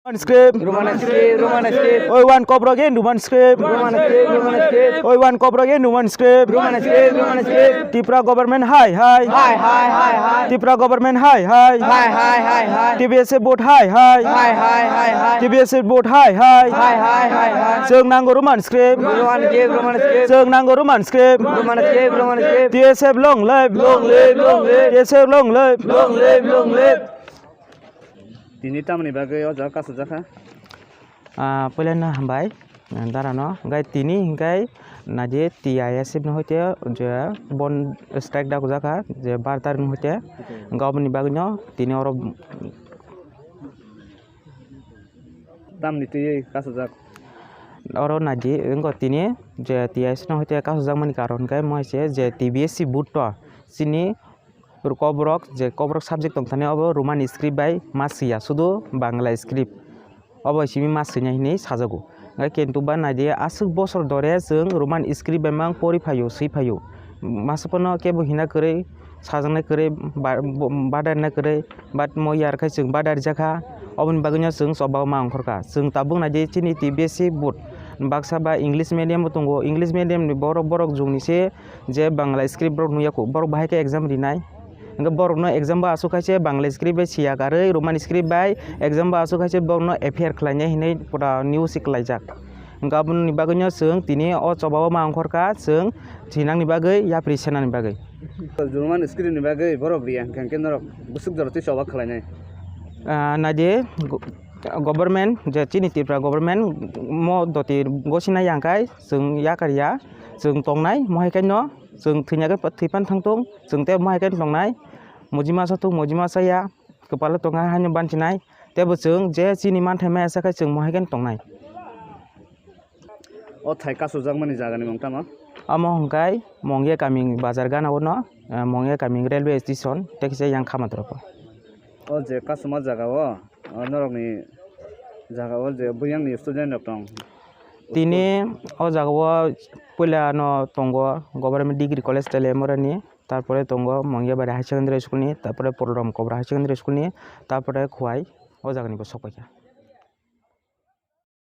Roman script. Roman script. Roman script. Oi one cobra again. Roman script. Roman script. Roman script. Oi one cobra again. Roman script. Roman script. Roman script. Tripura government hi. Hi hi hi hi. Tripura government hi. Hi hi hi hi. TBS board hi. Hi hi hi hi. TBS board hi. Hi hi hi hi. Sung nango Roman script. Roman script. Roman script. Sung nango Roman script. Roman script. Roman script. TSF long live. Long live. Long live. TSF long live. Long live. Long live. Tini tamani bagai ojo kasu jaka. Pelena hambai. Darano. Gai tini gai. Naje TISF no hote je bon strike dak jaka je bartar no hote. Government bagno tini oro Tamni tu kasu jak. Oro naji engko tini je TIS no hote kasu jak mani karon gai moise je TBSC butto sini kobrok je kobrok subject tong thane obo Roman script bai masia sudu Bangla script obo simi masnya hini sajago ngai kentu ba naji asuk bosor dore jeng Roman script bai mang pori phayo sei phayo masapono kebo hina kore sajangnai kore badar na kore bat mo yar khai jeng badar jaka obon bagnya jeng soba mang khorka jeng tabung naji chini TBSC but baksa ba English medium tongo English medium ni borok borok jungni se je Bangla script borok nuyako borok bahai ke exam rinai enggak borok no exam ba asu kaise Bangla script bai siya kare Roman script bai exam ba asu kaise borok no affair khlainya hinai pura news klaijak enggak bun ni bagnya seung tini o chobawa ma angkorka seung thinang ni bagai ya prisena ni bagai Roman script ni bagai borok riya kangken norok busuk joroti soba khlainai. Naje government je chini Tripura government mo doti gosina yangkai seung yakarya seung tongnai mohai kaino seung thinaga thipan thangtung seung te mohai kain tongnai mojima satu mojima saya kepala tonga hanya bancinai tebo seung je chini manthai ma sakai seung mohai kain tongnai O thai kasu jak mani jaga ni mongtama. amo hongkai mongye kaming bazar gana wono mongye kaming railway station tekse yang khamatropo O je kasu ma jaga o norok ni jaga o je buyang ni student rok tong. Tini o jagao pula no tongo government degree college tele morani tarpore tongo Mongiabari high secondary school ni tarpore Poloram Cobra high secondary school ni tarpore Khwai o jagani ko sokoya.